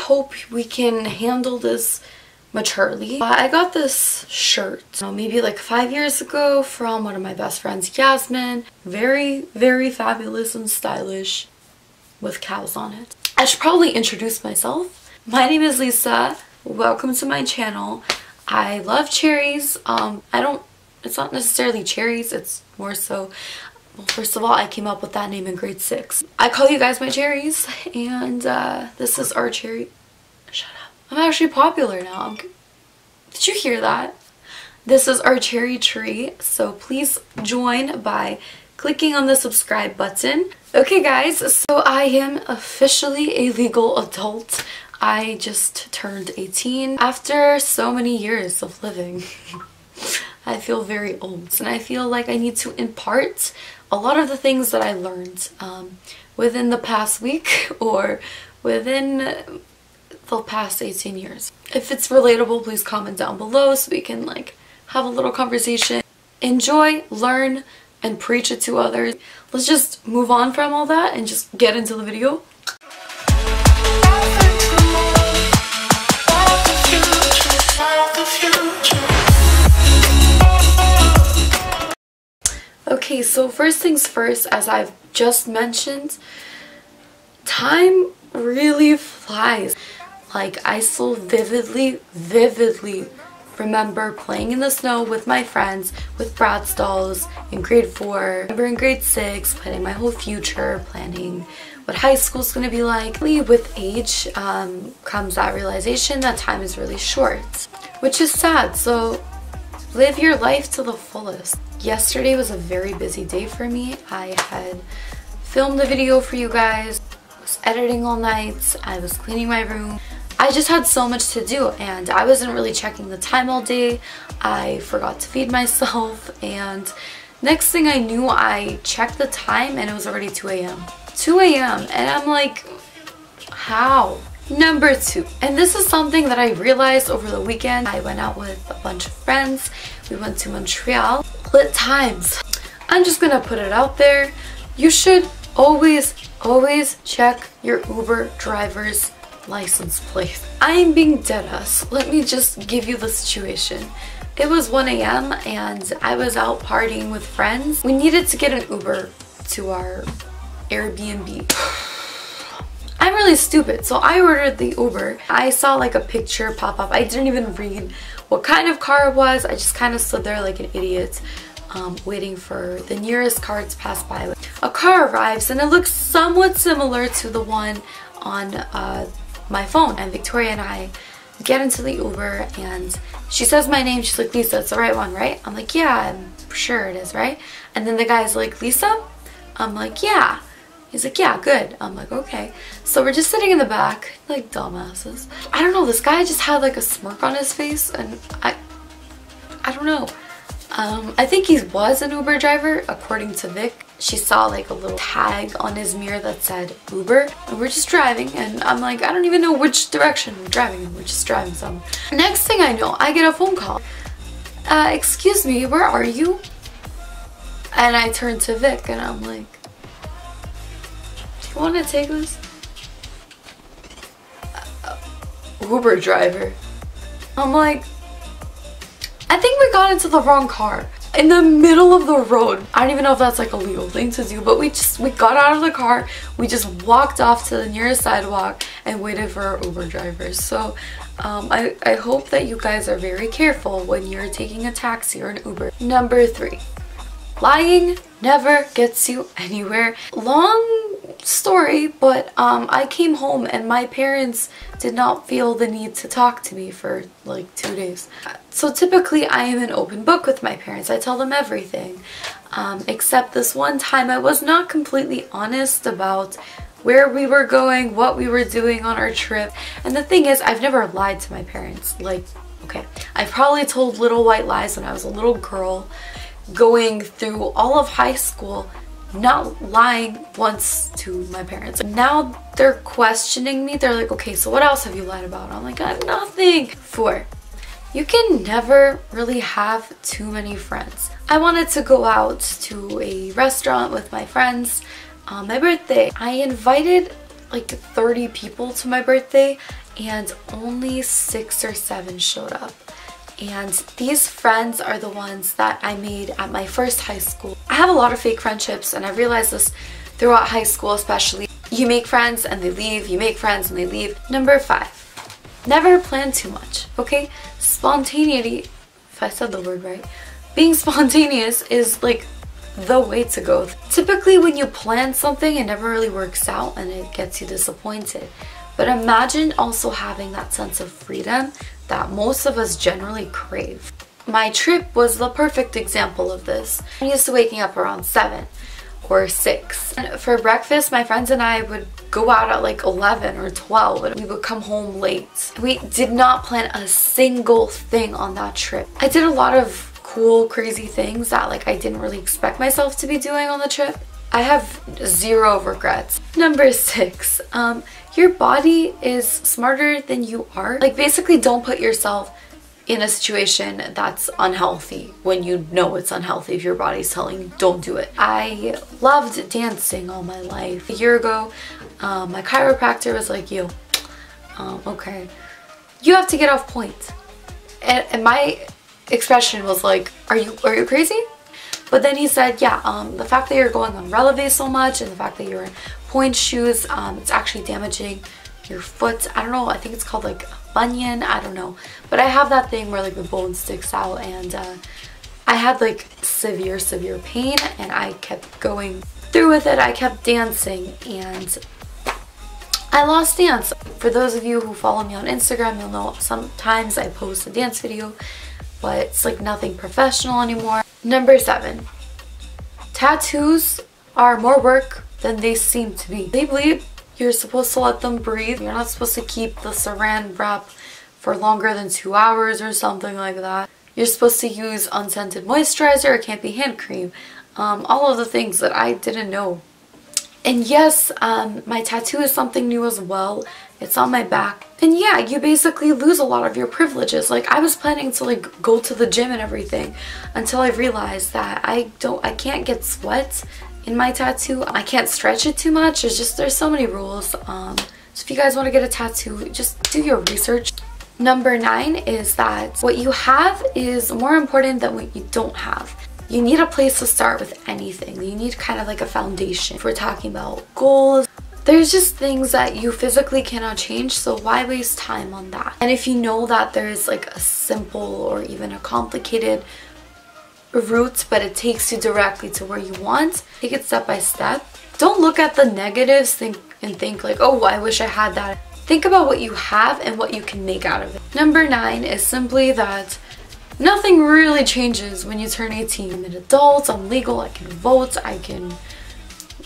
hope we can handle this maturely. I got this shirt maybe like 5 years ago from one of my best friends, Yasmin. Very, very fabulous and stylish with cows on it. I should probably introduce myself. My name is Lisa. Welcome to my channel. I love cherries. It's not necessarily cherries, it's more so, well, first of all, I came up with that name in grade 6. I call you guys my cherries, and this is our cherry. Shut up. I'm actually popular now. Did you hear that? This is our cherry tree, so please join by clicking on the subscribe button. Okay guys, so I am officially a legal adult. I just turned 18 after so many years of living. I feel very old, and I feel like I need to impart a lot of the things that I learned within the past week or within the past 18 years. If it's relatable, please comment down below so we can like have a little conversation. Enjoy, learn, and preach it to others. Let's just move on from all that and just get into the video. Okay, so first things first, as I've just mentioned, time really flies. Like, I still vividly remember playing in the snow with my friends with Bratz dolls in grade 4. I remember in grade 6 planning my whole future, planning what high school's gonna be like. With age comes that realization that time is really short, which is sad. So live your life to the fullest. Yesterday was a very busy day for me. I had filmed a video for you guys, was editing all night, I was cleaning my room. I just had so much to do, and I wasn't really checking the time all day. I forgot to feed myself, and next thing I knew, I checked the time and it was already 2 a.m. 2 a.m. and I'm like, how? Number 2, and this is something that I realized over the weekend. I went out with a bunch of friends. We went to Montreal. Lit times. I'm just gonna put it out there. You should always check your Uber driver's license plate. I am being deadass. Let me just give you the situation. It was 1 a.m. and I was out partying with friends. We needed to get an Uber to our Airbnb. I'm really stupid, so I ordered the Uber. I saw like a picture pop up. I didn't even read what kind of car it was. I just kind of stood there like an idiot, waiting for the nearest car to pass by. A car arrives and it looks somewhat similar to the one on my phone. And Victoria and I get into the Uber and she says my name. She's like, Lisa, it's the right one, right? I'm like, yeah, I'm sure it is, right? And then the guy's like, Lisa? I'm like, yeah. He's like, yeah, good. I'm like, okay. So we're just sitting in the back, like dumbasses. I don't know, this guy just had like a smirk on his face, and I don't know. I think he was an Uber driver, according to Vic. She saw like a little tag on his mirror that said Uber, and we're just driving, and I'm like, I don't even know which direction we're driving in. We're just driving somewhere. Next thing I know, I get a phone call. Excuse me, where are you? And I turn to Vic and I'm like, want to take this? Uber driver. I'm like, I think we got into the wrong car in the middle of the road. I don't even know if that's like a legal thing to do, but we got out of the car, we just walked off to the nearest sidewalk and waited for our Uber drivers. So I hope that you guys are very careful when you're taking a taxi or an Uber. Number 3, lying never gets you anywhere. Long story, but I came home and my parents did not feel the need to talk to me for like 2 days. So typically I am an open book with my parents. I tell them everything, except this one time I was not completely honest about where we were going, what we were doing on our trip. And the thing is, I've never lied to my parents. Like, okay, I probably told little white lies when I was a little girl, going through all of high school, not lying once to my parents. Now they're questioning me. They're like, okay, so what else have you lied about? I'm like, nothing. 4, you can never really have too many friends. I wanted to go out to a restaurant with my friends on my birthday. I invited like 30 people to my birthday, and only 6 or 7 showed up. And these friends are the ones that I made at my first high school. I have a lot of fake friendships, and I realized this throughout high school especially. You make friends and they leave, you make friends and they leave. Number 5, never plan too much, okay? Spontaneity, if I said the word right, being spontaneous is like the way to go. Typically when you plan something, it never really works out and it gets you disappointed. But imagine also having that sense of freedom that most of us generally crave. My trip was the perfect example of this. I'm used to waking up around 7 or 6. And for breakfast, my friends and I would go out at like 11 or 12 and we would come home late. We did not plan a single thing on that trip. I did a lot of cool, crazy things that like I didn't really expect myself to be doing on the trip. I have 0 regrets. Number 6, your body is smarter than you are. Like basically don't put yourself in a situation that's unhealthy when you know it's unhealthy if your body's telling you don't do it. I loved dancing all my life. A year ago, my chiropractor was like, yo, okay, you have to get off point. And my expression was like, are you crazy? But then he said, yeah, the fact that you're going on releve so much and the fact that you're in point shoes, it's actually damaging your foot. I don't know, I think it's called like a bunion, I don't know. But I have that thing where like the bone sticks out, and I had like severe pain, and I kept going through with it. I kept dancing and I lost dance. For those of you who follow me on Instagram, you'll know sometimes I post a dance video, but it's like nothing professional anymore. Number 7, tattoos are more work than they seem to be. They bleed. You're supposed to let them breathe. You're not supposed to keep the saran wrap for longer than 2 hours or something like that. You're supposed to use unscented moisturizer. It can't be hand cream. All of the things that I didn't know. And yes, my tattoo is something new as well. It's on my back. And yeah, you basically lose a lot of your privileges. Like I was planning to like go to the gym and everything until I realized that I can't get sweat in my tattoo. I can't stretch it too much. There's so many rules. So if you guys want to get a tattoo, just do your research. Number 9 is that what you have is more important than what you don't have. You need a place to start with anything. You need kind of like a foundation. If we're talking about goals, there's just things that you physically cannot change, so why waste time on that? And if you know that there's like a simple or even a complicated route, but it takes you directly to where you want, take it step by step. Don't look at the negatives and think like, oh, I wish I had that. Think about what you have and what you can make out of it. Number 9 is simply that nothing really changes when you turn 18. I'm an adult, I'm legal, I can vote, I can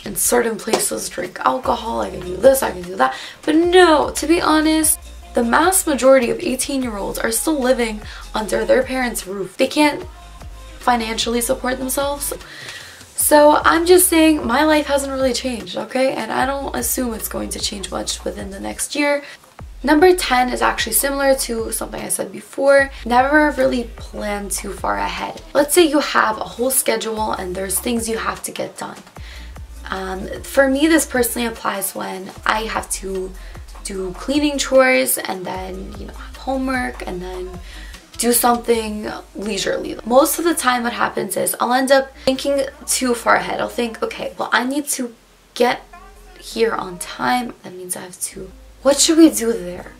in certain places drink alcohol, I can do this, I can do that. But no, to be honest, the mass majority of 18-year-olds are still living under their parents' roof. They can't financially support themselves. So I'm just saying my life hasn't really changed, okay? And I don't assume it's going to change much within the next year. Number 10 is actually similar to something I said before. Never really plan too far ahead. Let's say you have a whole schedule and there's things you have to get done. For me, this personally applies when I have to do cleaning chores and then, you know, have homework and then do something leisurely. Most of the time what happens is I'll end up thinking too far ahead. I'll think, okay, well, I need to get here on time. That means I have to, what should we do there?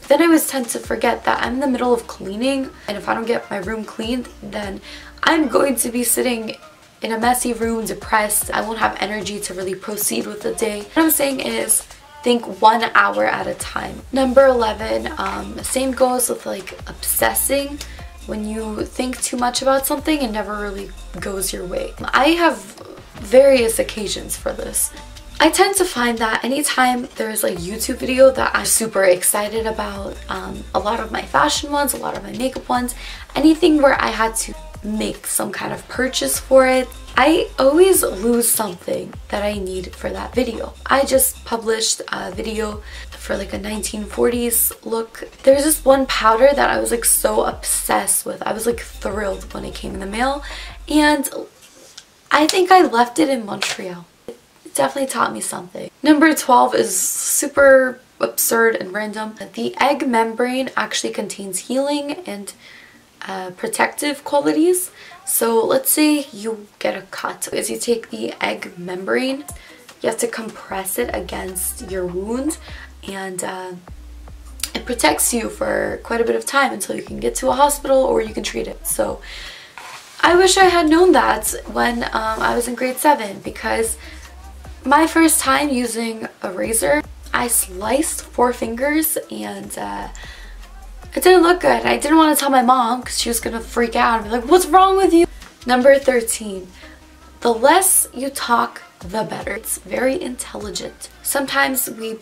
Then I always tend to forget that I'm in the middle of cleaning, and if I don't get my room cleaned, then I'm going to be sitting in a messy room, depressed. I won't have energy to really proceed with the day. What I'm saying is think 1 hour at a time. Number 11, same goes with like obsessing. When you think too much about something, it never really goes your way. I have various occasions for this. I tend to find that anytime there's like YouTube video that I'm super excited about, a lot of my fashion ones, a lot of my makeup ones, anything where I had to make some kind of purchase for it, I always lose something that I need for that video. I just published a video for like a 1940s look. There's this one powder that I was like so obsessed with. I was like thrilled when it came in the mail, and I think I left it in Montreal. It definitely taught me something. Number 12 is super absurd and random. The egg membrane actually contains healing and protective qualities. So let's say you get a cut. As you take the egg membrane, you have to compress it against your wound, and it protects you for quite a bit of time until you can get to a hospital or you can treat it. So I wish I had known that when I was in grade 7, because my first time using a razor, I sliced 4 fingers and it didn't look good. I didn't want to tell my mom because she was going to freak out and be like, what's wrong with you? Number 13, the less you talk, the better. It's very intelligent. Sometimes we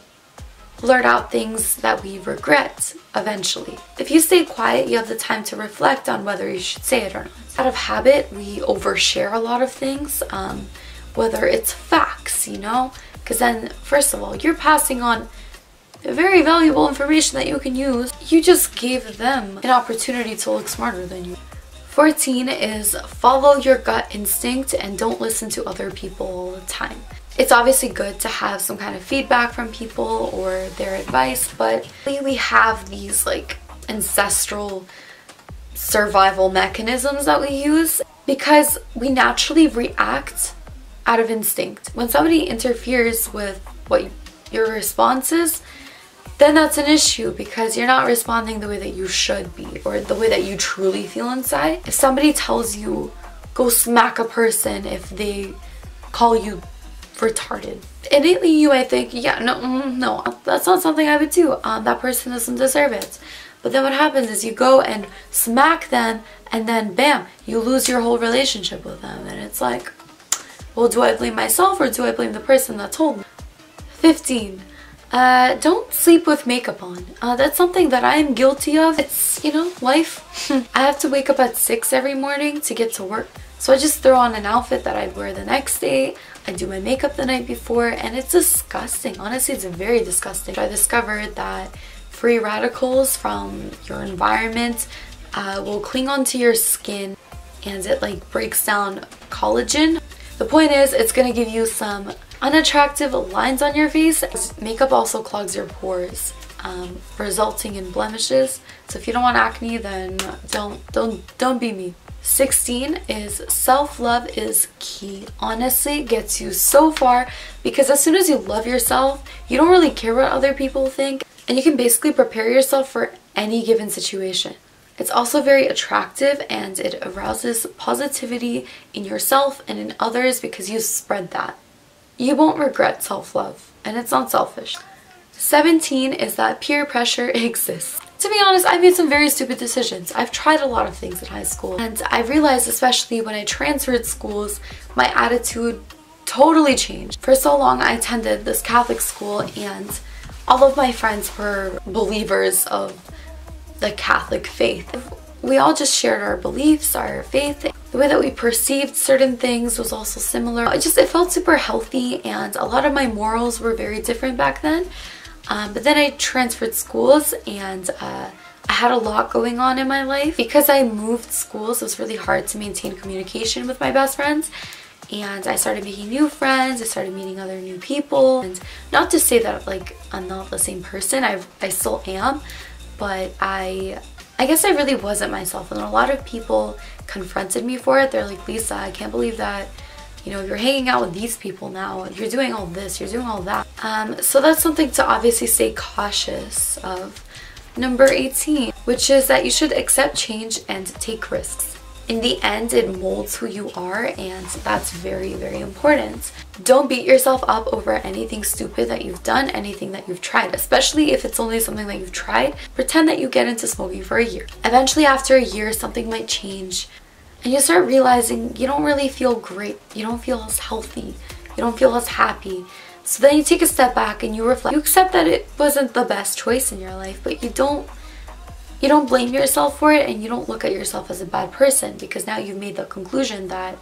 blurt out things that we regret eventually. If you stay quiet, you have the time to reflect on whether you should say it or not. Out of habit, we overshare a lot of things, whether it's facts, you know? Because then, first of all, you're passing on very valuable information that you can use. You just gave them an opportunity to look smarter than you. 14 is follow your gut instinct and don't listen to other people all the time. It's obviously good to have some kind of feedback from people or their advice, but we have these like ancestral survival mechanisms that we use because we naturally react out of instinct. When somebody interferes with what your response is, then that's an issue because you're not responding the way that you should be or the way that you truly feel inside. If somebody tells you go smack a person if they call you retarded, innately you might think, yeah, no, that's not something I would do. That person doesn't deserve it. But then what happens is you go and smack them and then bam, you lose your whole relationship with them. And it's like, well, do I blame myself or do I blame the person that told me? 15. Don't sleep with makeup on. That's something that I am guilty of. It's, you know, life. I have to wake up at 6 every morning to get to work. So I just throw on an outfit that I'd wear the next day. I do my makeup the night before and it's disgusting. Honestly, it's very disgusting. I discovered that free radicals from your environment will cling onto your skin and it like breaks down collagen. The point is, it's going to give you some unattractive lines on your face. Makeup also clogs your pores, resulting in blemishes. So if you don't want acne, then don't be me. 16 is self-love is key. Honestly, it gets you so far because as soon as you love yourself, you don't really care what other people think, and you can basically prepare yourself for any given situation. It's also very attractive and it arouses positivity in yourself and in others because you spread that. You won't regret self-love and it's not selfish. 17 is that peer pressure exists. To be honest, I made some very stupid decisions. I've tried a lot of things in high school and I realized, especially when I transferred schools, my attitude totally changed. For so long I attended this Catholic school and all of my friends were believers of the Catholic faith. We all just shared our beliefs, our faith. The way that we perceived certain things was also similar. It felt super healthy and a lot of my morals were very different back then. But then I transferred schools and I had a lot going on in my life. Because I moved schools, it was really hard to maintain communication with my best friends. And I started making new friends, I started meeting other new people. And not to say that like I'm not the same person, I still am. But I guess I really wasn't myself, and a lot of people confronted me for it. They're like, Lisa, I can't believe that, you know, you're hanging out with these people now, you're doing all this, you're doing all that. So that's something to obviously stay cautious of. Number 18, which is that you should accept change and take risks. In the end, it molds who you are, and that's very, very important. Don't beat yourself up over anything stupid that you've done, anything that you've tried, especially if it's only something that you've tried. Pretend that you get into smoking for a year. Eventually, after a year, something might change, and you start realizing you don't really feel great. You don't feel as healthy. You don't feel as happy. So then you take a step back and you reflect. You accept that it wasn't the best choice in your life, but you don't blame yourself for it, and you don't look at yourself as a bad person because now you've made the conclusion that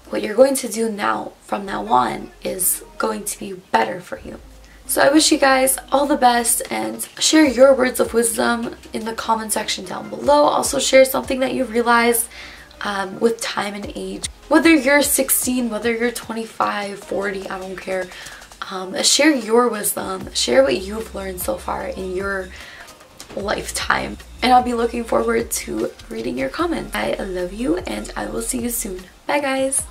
what you're going to do now, from now on, is going to be better for you. So I wish you guys all the best and share your words of wisdom in the comment section down below. Also share something that you realized with time and age. Whether you're 16, whether you're 25, 40, I don't care. Share your wisdom, share what you've learned so far in your lifetime, and I'll be looking forward to reading your comments. I love you and I will see you soon. Bye guys!